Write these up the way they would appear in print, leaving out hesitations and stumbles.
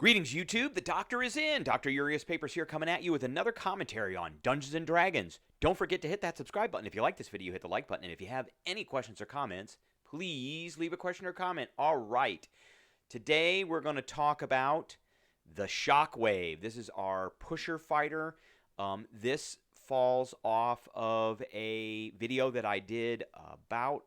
Greetings, YouTube. The Doctor is in. Dr. Urius Papers here, coming at you with another commentary on Dungeons and Dragons. Don't forget to hit that subscribe button. If you like this video, hit the like button. And if you have any questions or comments, please leave a question or comment. All right. Today, we're going to talk about the Shockwave. This is our pusher fighter. This falls off of a video that I did about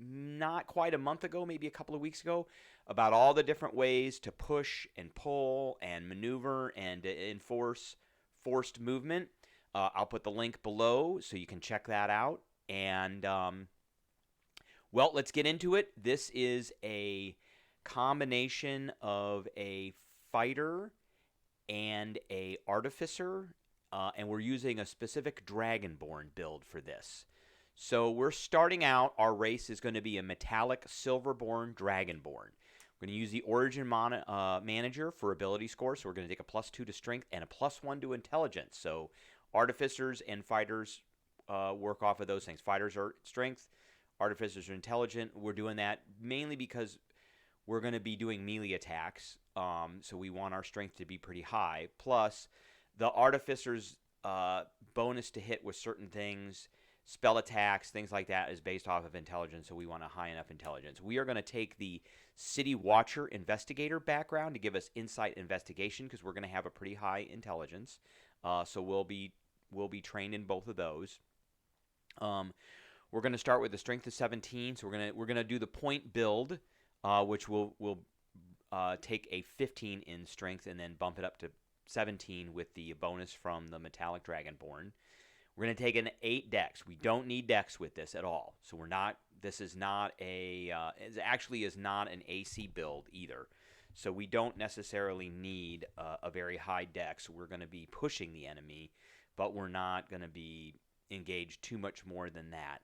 not quite a month ago, maybe a couple of weeks ago, about all the different ways to push and pull and maneuver and enforce forced movement. I'll put the link below so you can check that out. And, well, let's get into it. This is a combination of a fighter and a artificer, and we're using a specific Dragonborn build for this. So we're starting out, our race is going to be a metallic silverborn Dragonborn. We're going to use the Origin Manager for ability score, so we're going to take a +2 to Strength and a +1 to Intelligence. So Artificers and Fighters work off of those things. Fighters are Strength, Artificers are Intelligent. We're doing that mainly because we're going to be doing melee attacks, so we want our Strength to be pretty high. Plus, the Artificers' bonus to hit with certain things, spell attacks, things like that, is based off of intelligence, so we want a high enough intelligence. We are going to take the City Watcher Investigator background to give us insight investigation, because we're going to have a pretty high intelligence. So we'll be trained in both of those. We're going to start with the Strength of 17, so we're going to do the point build, which will take a 15 in Strength and then bump it up to 17 with the bonus from the Metallic Dragonborn. We're going to take an 8 dex. We don't need dex with this at all. So we're not, this is not a, it actually is not an AC build either. So we don't necessarily need a very high dex. We're going to be pushing the enemy, but we're not going to be engaged too much more than that.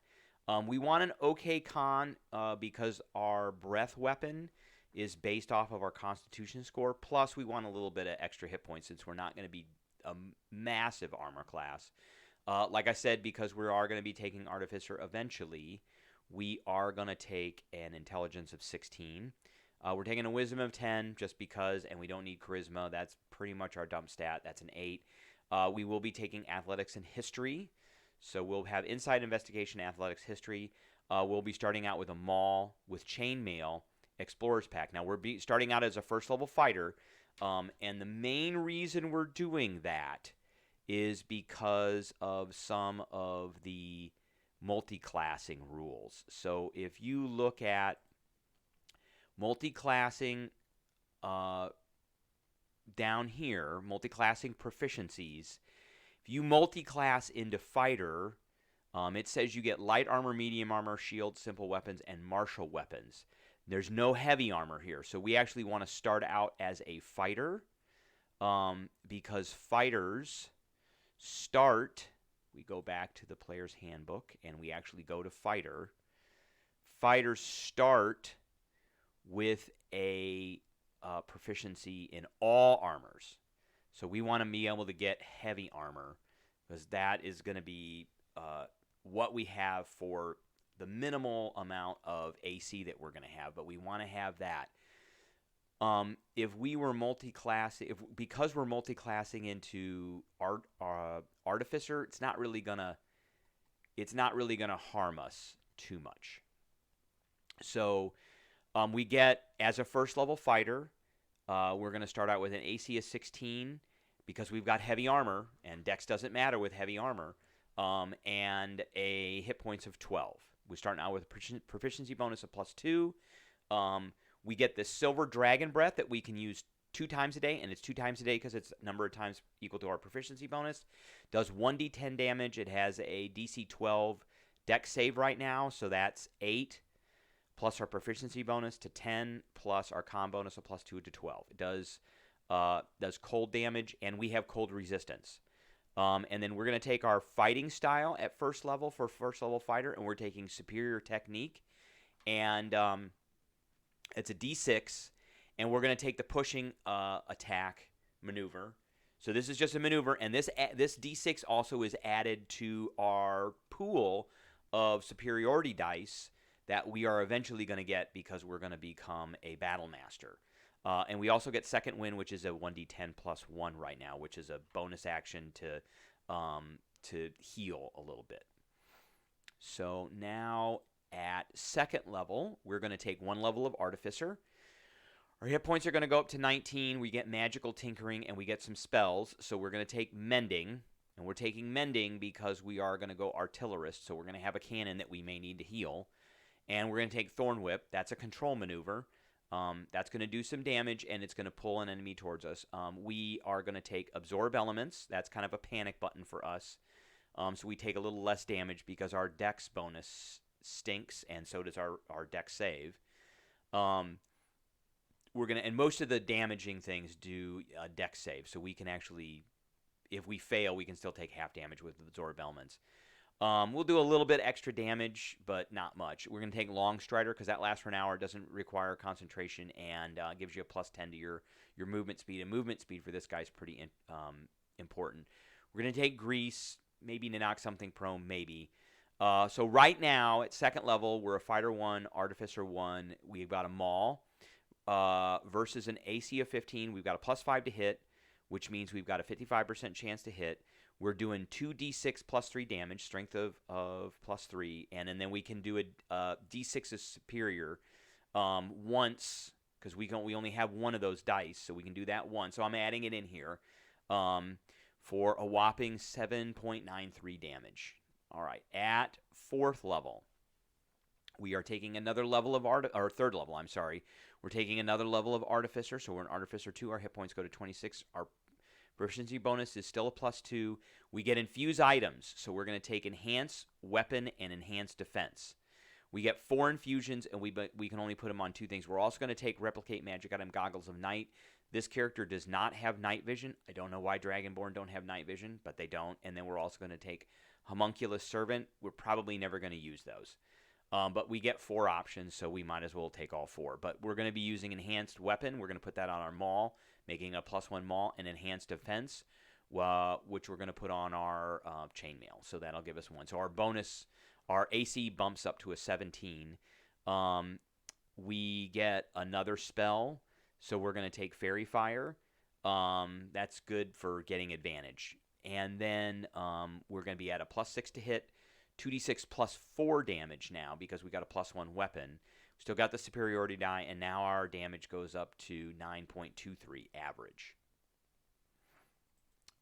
We want an okay con because our breath weapon is based off of our constitution score. Plus we want a little bit of extra hit points since we're not going to be a massive armor class. Like I said, because we are going to be taking Artificer eventually, we are going to take an Intelligence of 16. We're taking a Wisdom of 10 just because, and we don't need Charisma. That's pretty much our dump stat. That's an 8. We will be taking Athletics and History. So we'll have Insight, Investigation, Athletics, History. We'll be starting out with a Maul with Chainmail, Explorer's Pack. Now, we're starting out as a first-level fighter, and the main reason we're doing that is because of some of the multi-classing rules. So if you look at multi-classing down here, multi-classing proficiencies, if you multi-class into fighter, it says you get light armor, medium armor, shield, simple weapons, and martial weapons. There's no heavy armor here, so we actually want to start out as a fighter because fighters start, we go back to the player's handbook and we actually go to fighter. Fighters start with a proficiency in all armors. So we want to be able to get heavy armor because that is going to be what we have for the minimal amount of AC that we're going to have, but we want to have that. If we were because we're multi-classing into Artificer, it's not really gonna harm us too much. So we get, as a first level fighter, we're gonna start out with an AC of 16 because we've got heavy armor, and Dex doesn't matter with heavy armor, and a hit points of 12. We're starting out with a proficiency bonus of +2. We get this Silver Dragon Breath that we can use 2 times a day, and it's 2 times a day because it's a number of times equal to our proficiency bonus. Does 1d10 damage. It has a DC 12 Dex save right now, so that's 8 plus our proficiency bonus to 10 plus our con bonus of +2 to 12. It does cold damage, and we have cold resistance. And then we're going to take our fighting style at first level for first level fighter, and we're taking Superior Technique, and it's a D6, and we're going to take the pushing attack maneuver. So this is just a maneuver, and this D6 also is added to our pool of superiority dice that we are eventually going to get because we're going to become a battle master. And we also get second wind, which is a 1d10 plus 1 right now, which is a bonus action to heal a little bit. So now at second level, we're going to take 1 level of Artificer. Our hit points are going to go up to 19. We get magical tinkering, and we get some spells. So we're going to take Mending. And we're taking Mending because we are going to go Artillerist. So we're going to have a cannon that we may need to heal. And we're going to take Thorn Whip. That's a control maneuver. That's going to do some damage, and it's going to pull an enemy towards us. We are going to take Absorb Elements. That's kind of a panic button for us. So we take a little less damage because our Dex bonus stinks, and so does our Dex save. We're gonna, and most of the damaging things do Dex save, so we can actually, if we fail, we can still take half damage with Absorb Elements. We'll do a little bit extra damage, but not much. We're going to take Long Strider because that lasts for an hour, doesn't require concentration, and gives you a plus 10 to your movement speed. And movement speed for this guy is pretty important. We're going to take Grease, maybe to knock something prone, maybe. So right now, at second level, we're a Fighter 1, Artificer 1. We've got a Maul versus an AC of 15. We've got a plus 5 to hit, which means we've got a 55% chance to hit. We're doing 2d6 plus 3 damage, strength of plus 3, and then we can do a d6 is superior once, because we only have one of those dice, so we can do that once. So I'm adding it in here for a whopping 7.93 damage. All right, at fourth level, we are taking another level of or third level, I'm sorry. We're taking another level of Artificer, so we're an Artificer 2. Our hit points go to 26. Our proficiency bonus is still a plus 2. We get infuse items, so we're going to take Enhance Weapon and Enhance Defense. We get 4 infusions, and we can only put them on 2 things. We're also going to take Replicate Magic Item Goggles of Night. This character does not have night vision. I don't know why Dragonborn don't have night vision, but they don't. And then we're also going to take Homunculus Servant. We're probably never going to use those. But we get 4 options, so we might as well take all 4. But we're going to be using Enhanced Weapon. We're going to put that on our Maul, making a plus 1 Maul, and Enhanced Defense, which we're going to put on our Chainmail. So that'll give us 1. So our bonus, our AC bumps up to a 17. We get another spell, so we're going to take Fairy Fire. That's good for getting advantage. And then we're going to be at a plus 6 to hit, 2d6 plus 4 damage now because we got a plus 1 weapon. Still got the superiority die, and now our damage goes up to 9.23 average.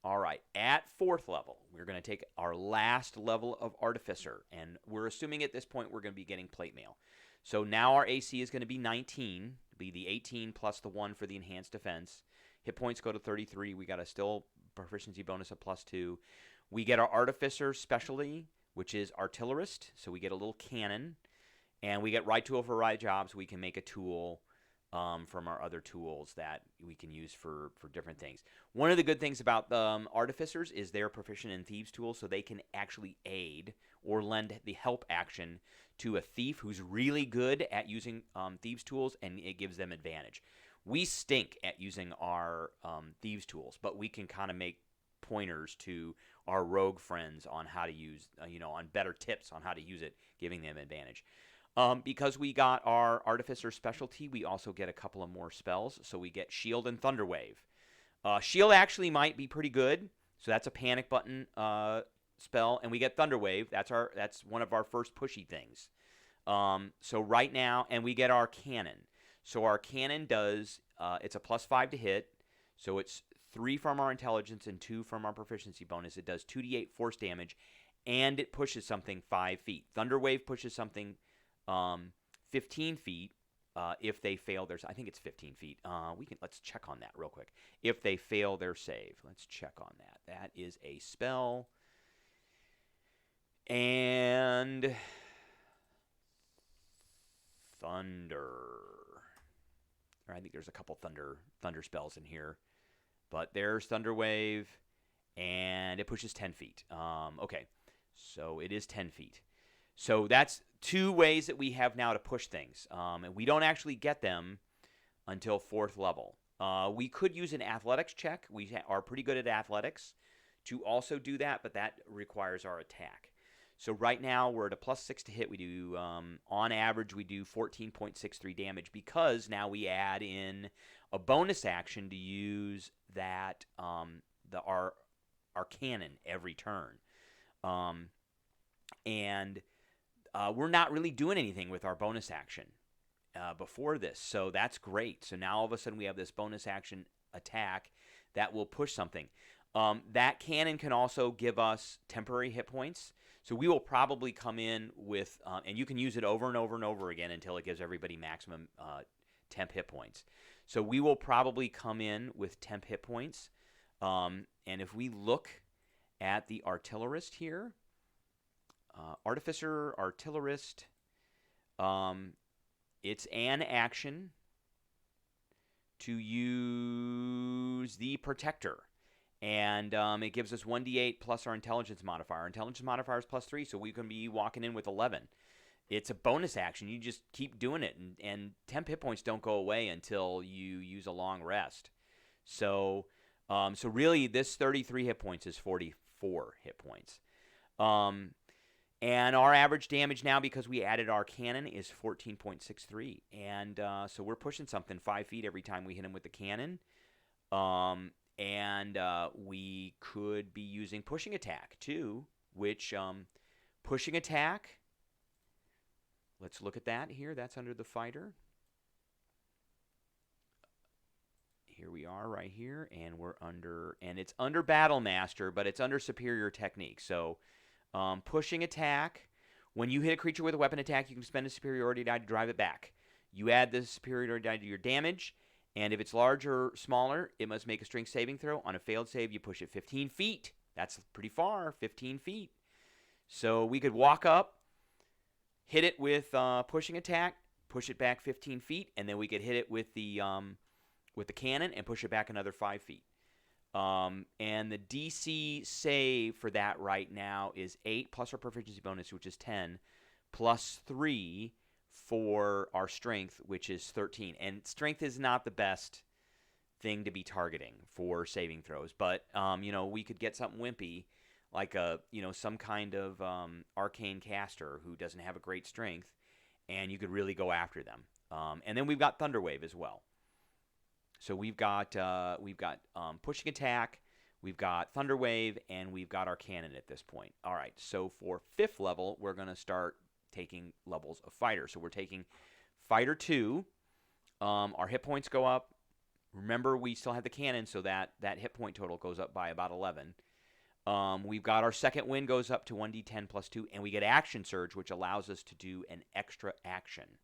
All right, at fourth level, we're going to take our last level of Artificer, and we're assuming at this point we're going to be getting Plate Mail. So now our AC is going to be 19, be the 18 plus the 1 for the Enhanced Defense. Hit points go to 33. We got a still proficiency bonus of plus 2. We get our Artificer specialty, which is Artillerist, so we get a little cannon. And we get right tool for right job, so we can make a tool from our other tools that we can use for different things. One of the good things about the Artificers is they're proficient in Thieves' tools, so they can actually aid or lend the help action to a thief who's really good at using Thieves' tools, and it gives them advantage. We stink at using our Thieves' tools, but we can kind of make pointers to our rogue friends on how to use, on better tips on how to use it, giving them advantage. Because we got our Artificer specialty, we also get a couple of more spells. So we get Shield and Thunderwave. Shield actually might be pretty good. So that's a panic button spell. And we get Thunderwave. That's one of our first pushy things. So right now, and we get our cannon. So our cannon does, it's a plus 5 to hit. So it's 3 from our intelligence and 2 from our proficiency bonus. It does 2d8 force damage, and it pushes something 5 feet. Thunderwave pushes something 15 feet if they fail their... I think it's 15 feet. Let's check on that real quick. If they fail their save. Let's check on that. That is a spell. And... Thunder. I think there's a couple thunder spells in here. But there's Thunderwave, and it pushes 10 feet. Okay, so it is 10 feet. So that's 2 ways that we have now to push things. And we don't actually get them until 4th level. We could use an athletics check. We are pretty good at athletics to also do that, but that requires our attack. So right now we're at a +6 to hit. We do, on average, we do 14.63 damage because now we add in a bonus action to use that our cannon every turn. And we're not really doing anything with our bonus action before this, so that's great. So now all of a sudden we have this bonus action attack that will push something. That cannon can also give us temporary hit points. So we will probably come in with, and you can use it over and over and over again until it gives everybody maximum temp hit points. So we will probably come in with temp hit points. And if we look at the Artillerist here, Artificer, Artillerist, it's an action to use the Protector. And it gives us 1d8 plus our intelligence modifier. Our intelligence modifier is +3, so we can be walking in with 11. It's a bonus action. You just keep doing it, and temp hit points don't go away until you use a long rest. So, so really, this 33 hit points is 44 hit points. And our average damage now, because we added our cannon, is 14.63. And so we're pushing something 5 feet every time we hit him with the cannon. And we could be using pushing attack too, which pushing attack, let's look at that here. That's under the fighter. Here we are right here, and we're under, and it's under Battle Master, but it's under superior technique. So pushing attack, when you hit a creature with a weapon attack, you can spend a superiority die to drive it back. You add the superiority die to your damage. And if it's larger or smaller, it must make a strength saving throw. On a failed save, you push it 15 feet. That's pretty far, 15 feet. So we could walk up, hit it with pushing attack, push it back 15 feet, and then we could hit it with the cannon and push it back another 5 feet. And the DC save for that right now is 8 plus our proficiency bonus, which is 10, plus 3 for our strength, which is 13. And strength is not the best thing to be targeting for saving throws. But, we could get something wimpy, like some kind of arcane caster who doesn't have a great strength, and you could really go after them. And then we've got Thunderwave as well. So we've got pushing attack, we've got Thunderwave, and we've got our cannon at this point. All right, so for 5th level, we're going to start taking levels of fighter. So we're taking fighter 2. Our hit points go up. Remember, we still have the cannon, so that hit point total goes up by about 11. We've got our second wind goes up to 1d10 plus 2, and we get action surge, which allows us to do an extra action.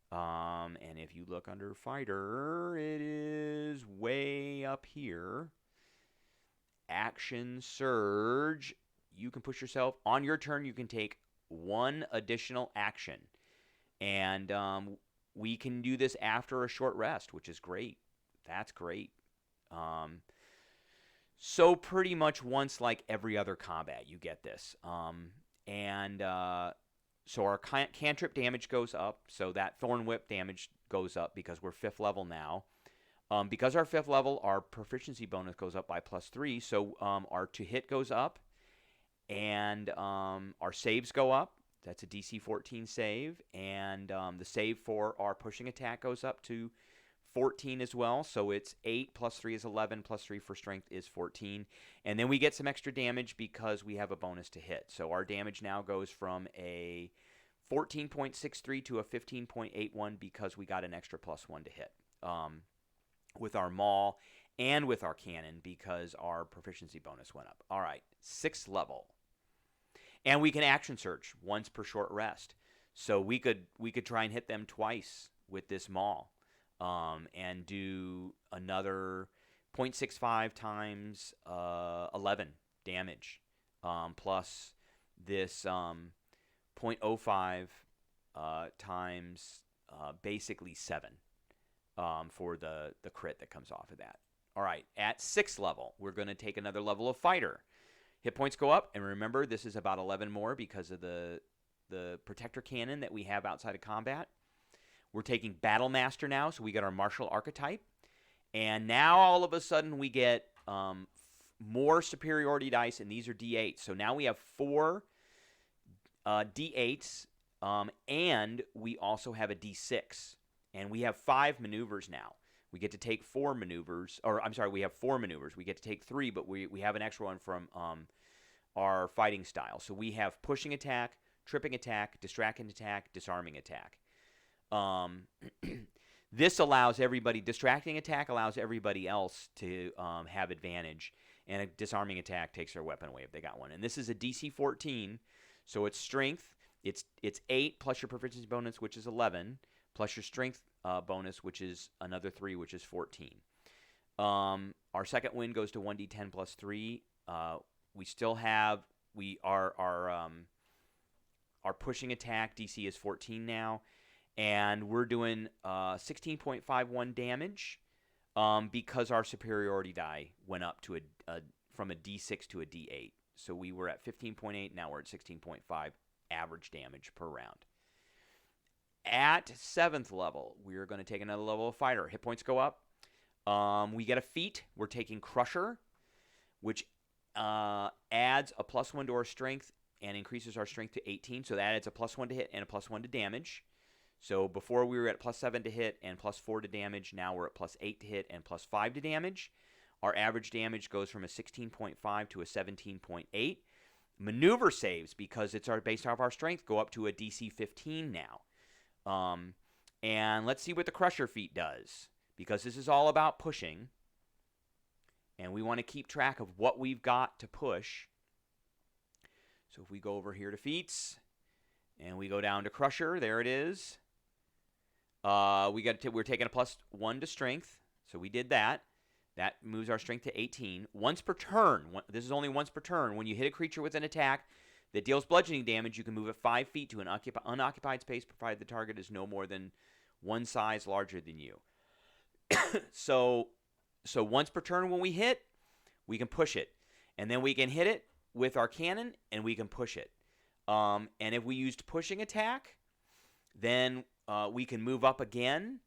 And if you look under fighter, it is way up here. Action surge. You can push yourself. On your turn, you can take 1 additional action. And we can do this after a short rest, which is great. That's great. So pretty much once like every other combat, you get this. So our cantrip damage goes up. So that Thorn Whip damage goes up because we're 5th level now. Because our 5th level, our proficiency bonus goes up by +3. So our to hit goes up. And our saves go up. That's a DC 14 save. And the save for our pushing attack goes up to 14 as well. So it's 8 plus 3 is 11 plus 3 for strength is 14. And then we get some extra damage because we have a bonus to hit. So our damage now goes from a 14.63 to a 15.81 because we got an extra +1 to hit with our maul and with our cannon because our proficiency bonus went up. All right, 6th level. And we can action surge once per short rest. So we could try and hit them twice with this maul. And do another 0.65 times 11 damage, plus this 0.05 times basically 7 for the crit that comes off of that. All right, at 6th level, we're going to take another level of fighter. Hit points go up, and remember, this is about 11 more because of the protector cannon that we have outside of combat. We're taking Battle Master now, so we get our martial archetype. And now all of a sudden we get more superiority dice, and these are D8. So now we have 4 D8s, and we also have a D6. And we have 5 maneuvers now. We get to take 4 maneuvers, or I'm sorry, we have 4 maneuvers. We get to take 3, but we have an extra one from our fighting style. So we have pushing attack, tripping attack, distracting attack, disarming attack. This allows everybody, distracting attack allows everybody else to have advantage, and a disarming attack takes their weapon away if they got one. And this is a DC 14, so it's strength. It's 8 plus your proficiency bonus, which is 11, plus your strength bonus, which is another 3, which is 14. Our second win goes to 1d10 plus 3. We still have our pushing attack DC is 14 now, and we're doing 16.51 damage because our superiority die went up to from a D6 to a D8. So we were at 15.8, now we're at 16.5 average damage per round. At 7th level, we're going to take another level of fighter. Hit points go up. We get a feat. We're taking Crusher, which adds a +1 to our strength and increases our strength to 18. So that adds a +1 to hit and a +1 to damage. So before we were at +7 to hit and +4 to damage. Now we're at +8 to hit and +5 to damage. Our average damage goes from a 16.5 to a 17.8. Maneuver saves, because it's based off our strength, go up to a DC 15 now. And let's see what the Crusher feat does, because this is all about pushing. And we want to keep track of what we've got to push. So if we go over here to feats, and we go down to Crusher, there it is. We're taking a +1 to strength, so we did that. That moves our strength to 18. Once per turn, this is only once per turn, when you hit a creature with an attack that deals bludgeoning damage, you can move it 5 feet to an unoccupied space, provided the target is no more than 1 size larger than you. So once per turn when we hit, we can push it. And then we can hit it with our cannon, and we can push it. And if we used pushing attack, then we can move up again.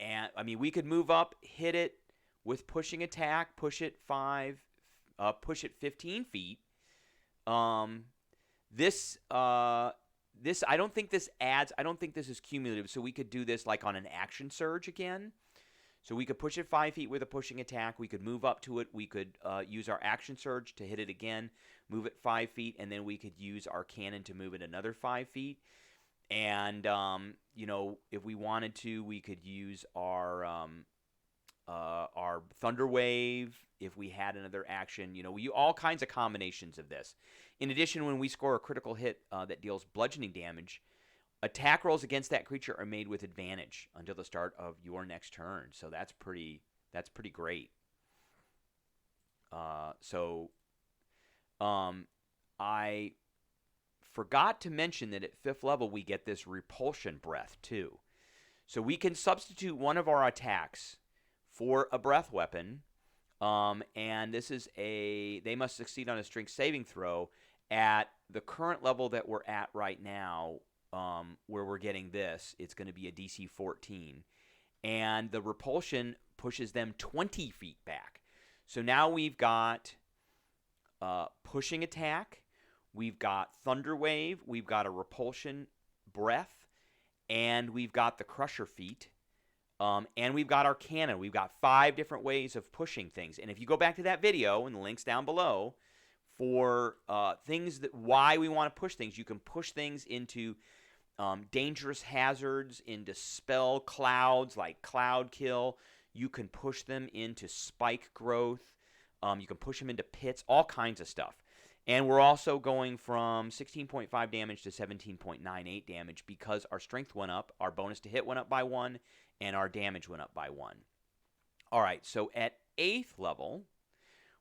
And I mean, we could move up, hit it with pushing attack, push it 15 feet. This I don't think this adds. I don't think this is cumulative. So we could do this like on an action surge again. So we could push it 5 feet with a pushing attack. We could move up to it. We could use our action surge to hit it again, move it 5 feet, and then we could use our cannon to move it another 5 feet. And if we wanted to, we could use our Thunder Wave if we had another action. All kinds of combinations of this. In addition, when we score a critical hit that deals bludgeoning damage, attack rolls against that creature are made with advantage until the start of your next turn. So that's pretty great. I forgot to mention that at 5th level we get this repulsion breath too. So we can substitute one of our attacks for a breath weapon, and this is they must succeed on a strength saving throw at the current level that we're at right now, where we're getting this. It's going to be a DC 14, and the repulsion pushes them 20 feet back. So now we've got pushing attack, we've got Thunder Wave, we've got a repulsion breath, and we've got the Crusher feat, and we've got our cannon. We've got 5 different ways of pushing things. And if you go back to that video, and the link's down below, for why we want to push things, you can push things into dangerous hazards, into spell clouds like Cloud Kill. You can push them into spike growth. You can push them into pits, all kinds of stuff. And we're also going from 16.5 damage to 17.98 damage because our strength went up, our bonus to hit went up by 1, and our damage went up by 1. All right, so at 8th level,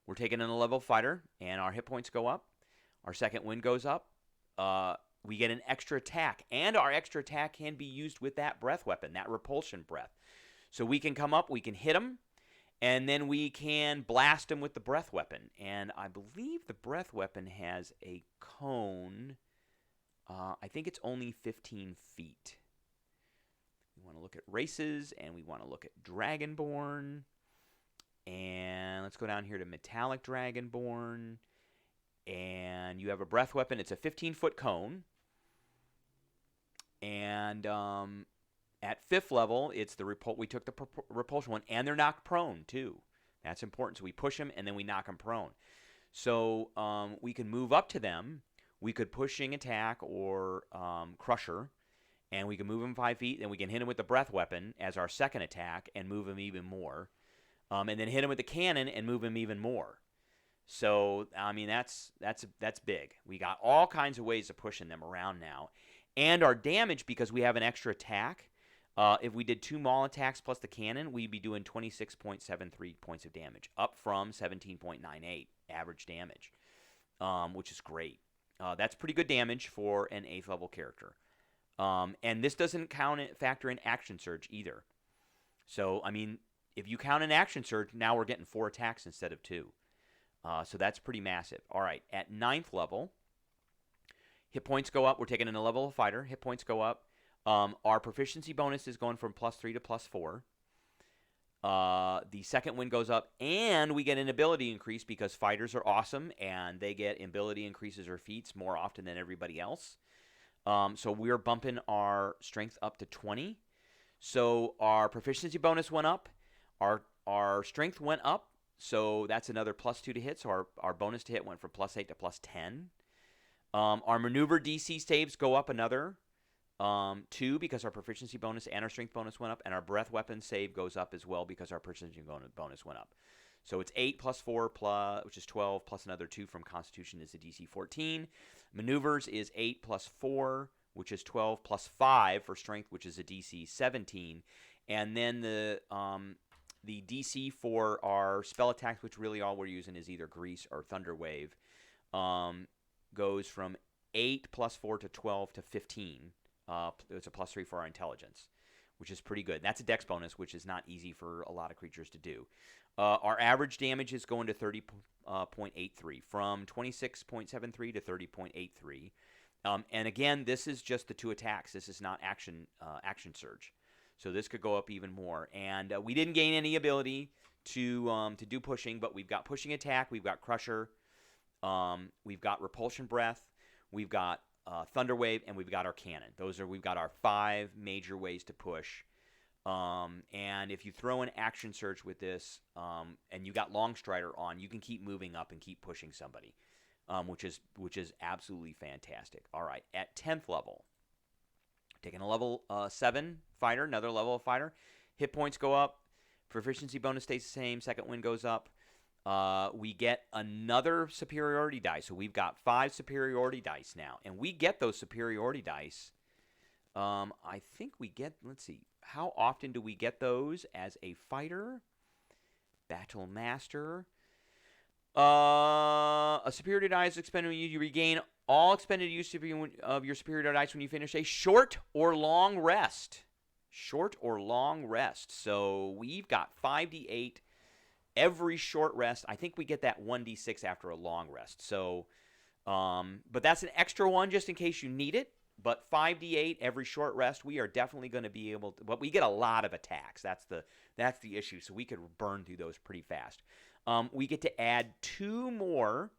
we're taking in a level fighter, and our hit points go up. Our second wind goes up. We get an extra attack, and our extra attack can be used with that breath weapon, that repulsion breath. So we can come up, we can hit them, and then we can blast them with the breath weapon. And I believe the breath weapon has a cone. I think it's only 15 feet. We want to look at races, and we want to look at Dragonborn. And let's go down here to Metallic Dragonborn. And you have a breath weapon. It's a 15-foot cone. And at 5th level, it's the we took the repulsion one, and they're knocked prone too. That's important. So we push them, and then we knock them prone. So we can move up to them. We could pushing attack or crusher, and we can move them 5 feet. Then we can hit them with the breath weapon as our second attack and move them even more. And then hit them with the cannon and move them even more. So I mean that's big. We got all kinds of ways of pushing them around now, and our damage, because we have an extra attack. If we did 2 maul attacks plus the cannon, we'd be doing 26.73 points of damage, up from 17.98 average damage, which is great. That's pretty good damage for an 8th level character. And this doesn't factor in action surge either. So, I mean, if you count an action surge, now we're getting 4 attacks instead of 2. So that's pretty massive. All right, at 9th level, hit points go up. We're taking in a level of fighter. Hit points go up. Our proficiency bonus is going from +3 to +4. The second win goes up, and we get an ability increase because fighters are awesome, and they get ability increases or feats more often than everybody else. So we're bumping our strength up to 20. So our proficiency bonus went up. Our strength went up, so that's another +2 to hit. So our bonus to hit went from +8 to +10. Our maneuver DC saves go up another 2 because our proficiency bonus and our strength bonus went up, and our breath weapon save goes up as well because our proficiency bonus went up. So it's 8 plus 4 which is 12 plus another 2 from Constitution is the DC 14. Maneuvers is 8 plus 4, which is 12 plus 5 for strength, which is a DC 17. And then the DC for our spell attacks, which really all we're using is either Grease or Thunder Wave, goes from 8 plus 4 to 12 to 15. It's a +3 for our intelligence, which is pretty good. That's a dex bonus, which is not easy for a lot of creatures to do. Our average damage is going to 30.83, from 26.73 to 30.83. And again, this is just the 2 attacks. This is not action surge. So this could go up even more. And we didn't gain any ability to do pushing, but we've got pushing attack, we've got crusher, we've got repulsion breath, we've got Thunder Wave, and we've got our cannon. We've got our 5 major ways to push. And if you throw an action surge with this, and you got Long Strider on, you can keep moving up and keep pushing somebody, which is absolutely fantastic. All right, at 10th level, taking a level 7 fighter, another level of fighter. Hit points go up. Proficiency bonus stays the same. Second win goes up. We get another superiority dice. So we've got 5 superiority dice now. And we get those superiority dice. I think we get, let's see, how often do we get those as a fighter? Battle Master. A superiority dice expended when you regain all expended use of your superiority dice when you finish a short or long rest. Short or long rest. So we've got 5d8 every short rest. I think we get that 1d6 after a long rest. So, but that's an extra one just in case you need it. But 5d8 every short rest, we are definitely going to be able to. But we get a lot of attacks. That's the issue. So we could burn through those pretty fast. We get to add 2 more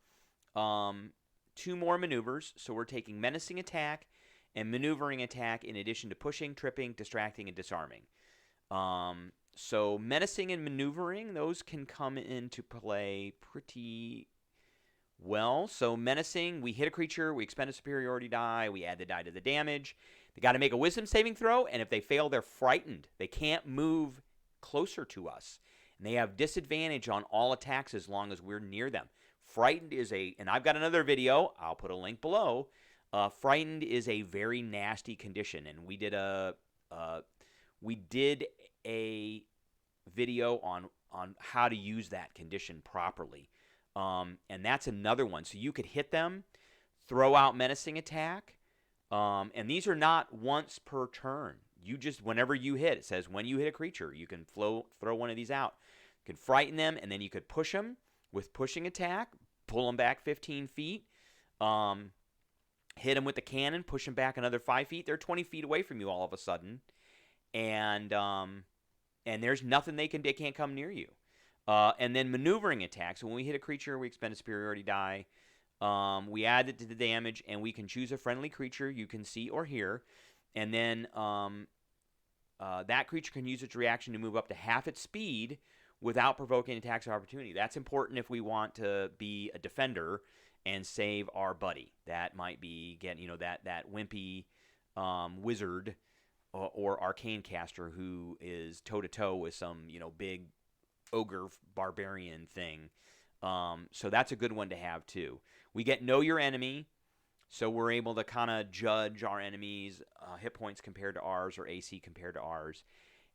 maneuvers. So we're taking menacing attack and maneuvering attack in addition to pushing, tripping, distracting, and disarming. So menacing and maneuvering, those can come into play pretty well. So menacing, we hit a creature, we expend a superiority die, we add the die to the damage. They got to make a wisdom saving throw, and if they fail, they're frightened. They can't move closer to us. And they have disadvantage on all attacks as long as we're near them. Frightened is and I've got another video, I'll put a link below. Frightened is a very nasty condition, and we did a video on how to use that condition properly. And that's another one. So you could hit them, throw out menacing attack, and these are not once per turn. You just, whenever you hit, it says when you hit a creature, you can throw one of these out. You can frighten them, and then you could push them with pushing attack, pull them back 15 feet, hit them with the cannon, push them back another 5 feet. They're 20 feet away from you all of a sudden, and there's nothing they can't come near you. And then maneuvering attacks. So when we hit a creature, we expend a superiority die. We add it to the damage, and we can choose a friendly creature you can see or hear, and then that creature can use its reaction to move up to half its speed without provoking attacks of opportunity. That's important if we want to be a defender and save our buddy. That might be getting, that wimpy wizard or arcane caster who is toe-to-toe with some, big ogre barbarian thing. So that's a good one to have too. We get Know Your Enemy, so we're able to kind of judge our enemies' hit points compared to ours or AC compared to ours.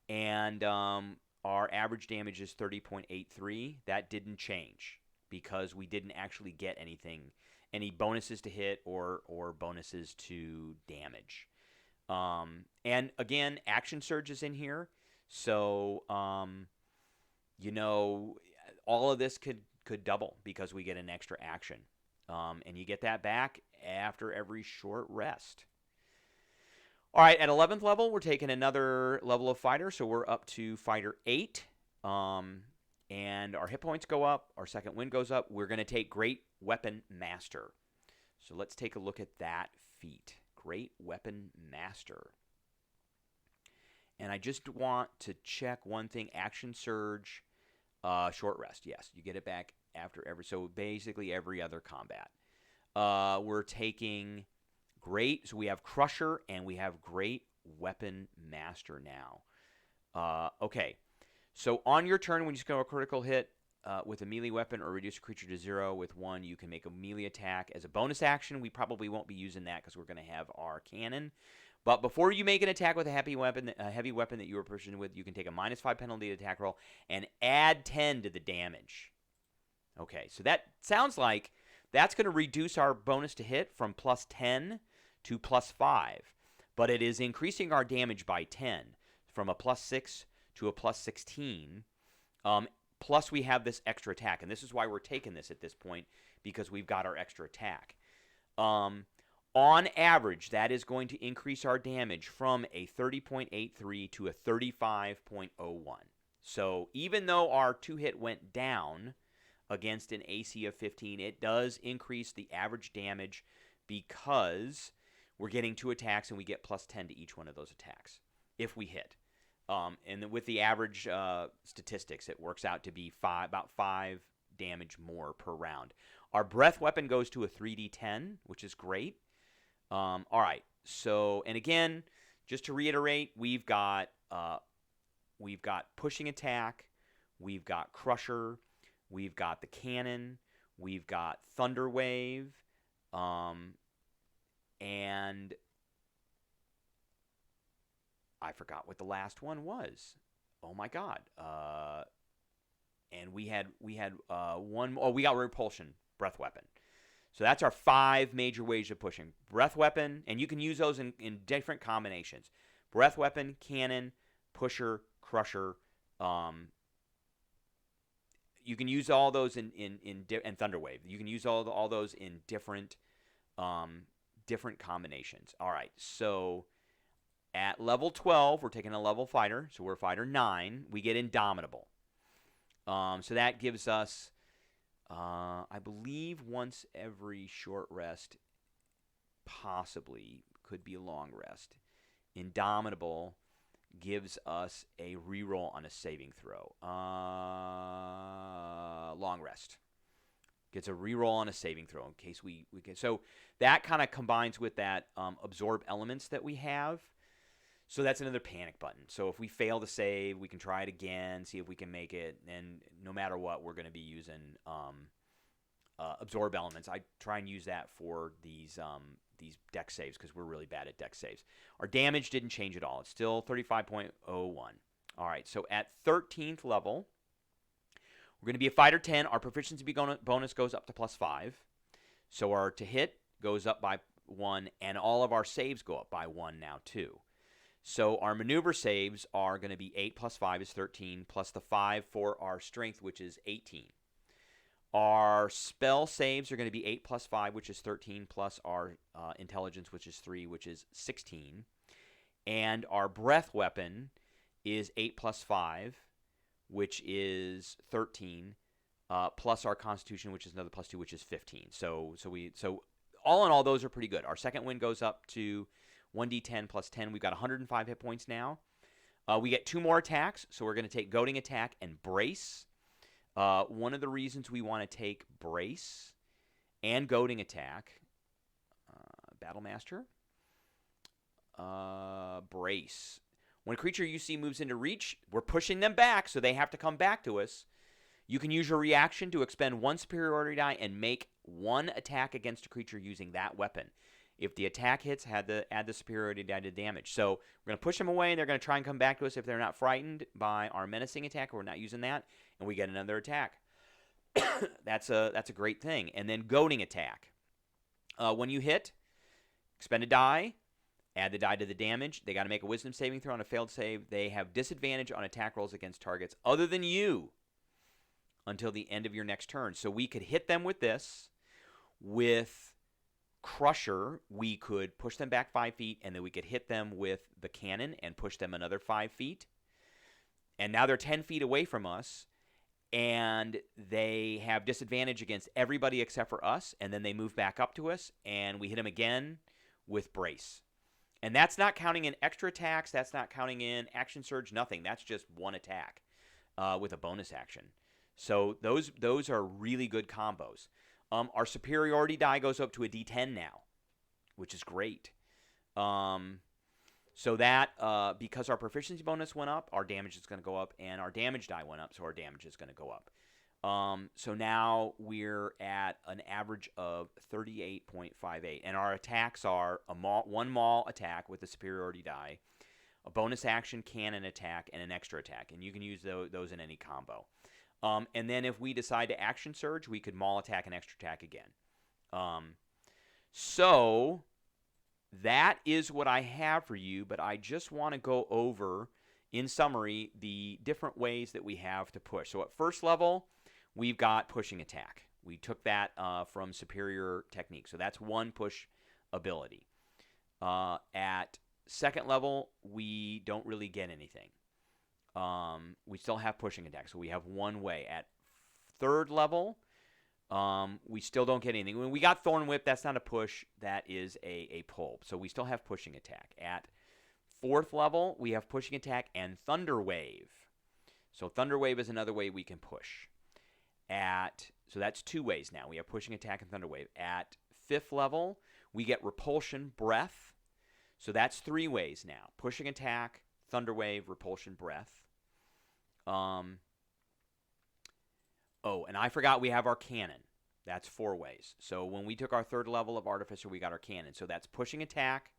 And our average damage is 30.83. That didn't change because we didn't actually get any bonuses to hit or bonuses to damage. And again, Action Surge is in here. So, all of this could double because we get an extra action. And you get that back after every short rest. All right, at 11th level, we're taking another level of fighter, so we're up to Fighter 8. And our hit points go up, our second wind goes up. We're going to take Great Weapon Master. So let's take a look at that feat. Great Weapon Master. And I just want to check one thing. Action Surge, short rest. Yes, you get it back after so basically every other combat. We're taking so we have Crusher and we have Great Weapon Master now. Okay, so on your turn when you score a critical hit with a melee weapon or reduce a creature to 0 with 1, you can make a melee attack. As a bonus action, we probably won't be using that because we're going to have our cannon. But before you make an attack with a heavy weapon that you were proficient with, you can take a -5 penalty attack roll and add 10 to the damage. Okay, so that sounds like that's going to reduce our bonus to hit from +10 to +5. But it is increasing our damage by 10 from a +6 to a +16. Plus we have this extra attack. And this is why we're taking this at this point, because we've got our extra attack. On average, that is going to increase our damage from a 30.83 to a 35.01. So even though our 2-hit went down against an AC of 15, it does increase the average damage because we're getting 2 attacks and we get +10 to each one of those attacks if we hit. And then with the average statistics, it works out to be about 5 damage more per round. Our breath weapon goes to a 3d10, which is great. All right. So, and again, just to reiterate, we've got pushing attack, we've got crusher, we've got the cannon, we've got thunder wave, and I forgot what the last one was. Oh my God. And we had one. Oh, we got repulsion, breath weapon. So that's our 5 major ways of pushing. Breath weapon, and you can use those in different combinations. Breath weapon, cannon, pusher, crusher. You can use all those and thunder wave. You can use all those in different combinations. All right. So at level 12, we're taking a level fighter. So we're fighter 9. We get Indomitable. So that gives us, I believe, once every short rest, possibly could be a long rest. Indomitable gives us a reroll on a saving throw. Long rest gets a reroll on a saving throw in case we get. So that kind of combines with that absorb elements that we have. So that's another panic button. So if we fail to save, we can try it again, see if we can make it. And no matter what, we're going to be using absorb elements. I try and use that for these deck saves because we're really bad at deck saves. Our damage didn't change at all. It's still 35.01. All right, so at 13th level, we're going to be a fighter 10. Our proficiency bonus goes up to +5. So our to hit goes up by 1, and all of our saves go up by 1 now too. So our maneuver saves are going to be 8 + 5 is 13, plus the 5 for our strength, which is 18. Our spell saves are going to be 8 + 5, which is 13, plus our intelligence, which is 3, which is 16. And our breath weapon is 8 + 5, which is 13, plus our Constitution, which is another +2, which is 15. So all in all, those are pretty good. Our second wind goes up to 1d10 plus 10. We've got 105 hit points now. We get 2 more attacks, so we're going to take Goading Attack and Brace. One of the reasons we want to take Brace and Goading Attack, Battlemaster, Brace. When a creature you see moves into reach, we're pushing them back, so they have to come back to us. You can use your reaction to expend 1 superiority die and make 1 attack against a creature using that weapon. If the attack hits, add the superiority die to damage. So we're going to push them away, and they're going to try and come back to us if they're not frightened by our menacing attack, or we're not using that, and we get another attack. That's a great thing. And then Goading Attack. When you hit, expend a die, add the die to the damage. They got to make a Wisdom saving throw on a failed save. They have disadvantage on attack rolls against targets other than you until the end of your next turn. So we could hit them with this. With Crusher, we could push them back 5 feet, and then we could hit them with the cannon and push them another 5 feet. And now they're 10 feet away from us, and they have disadvantage against everybody except for us, and then they move back up to us, and we hit them again with Brace. And that's not counting in extra attacks. That's not counting in action surge, nothing. That's just 1 attack with a bonus action. So those are really good combos. Our superiority die goes up to a D10 now, which is great. So that, because our proficiency bonus went up, our damage is going to go up, and our damage die went up, so our damage is going to go up. So now we're at an average of 38.58, and our attacks are one maul attack with a superiority die, a bonus action cannon attack, and an extra attack, and you can use those in any combo. And then if we decide to action surge, we could maul attack and extra attack again. So that is what I have for you, but I just want to go over, in summary, the different ways that we have to push. So at first level, we've got pushing attack. We took that from Superior Technique. So that's 1 push ability. At second level, we don't really get anything. We still have pushing attack, so we have 1 way. At third level, we still don't get anything. When we got Thorn Whip, that's not a push, that is a pull. So we still have pushing attack. At fourth level, we have pushing attack and Thunder Wave. So Thunder Wave is another way we can push. So that's 2 ways now. We have pushing attack and Thunder Wave. At fifth level, we get Repulsion Breath. So that's 3 ways now. Pushing attack, Thunder Wave, Repulsion Breath. And I forgot we have our cannon. That's 4 ways. So when we took our third level of Artificer, we got our cannon. So that's pushing attack,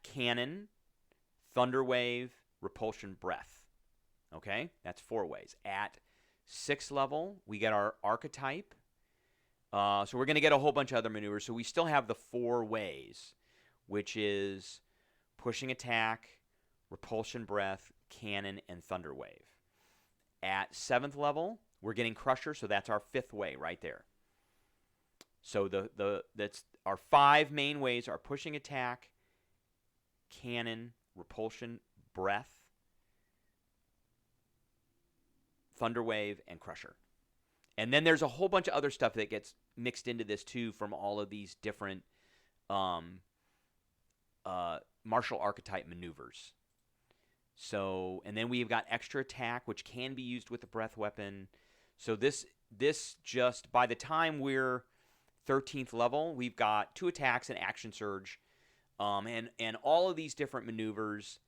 cannon, Thunder Wave, Repulsion Breath. Okay? That's 4 ways. At 6th level, we get our archetype. So we're going to get a whole bunch of other maneuvers. So we still have the 4 ways, which is pushing attack, Repulsion Breath, cannon, and Thunder Wave. At 7th level, we're getting Crusher, so that's our 5th way right there. So that's our 5 main ways are pushing attack, cannon, Repulsion Breath, Thunder Wave, and Crusher. And then there's a whole bunch of other stuff that gets mixed into this too from all of these different martial archetype maneuvers. So, and then we've got extra attack, which can be used with the breath weapon. So this just, by the time we're 13th level, we've got 2 attacks and action surge, and all of these different maneuvers,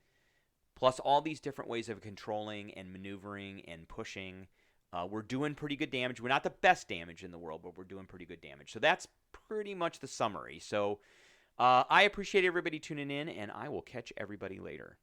plus all these different ways of controlling and maneuvering and pushing. We're doing pretty good damage. We're not the best damage in the world, but we're doing pretty good damage. So that's pretty much the summary. So I appreciate everybody tuning in, and I will catch everybody later.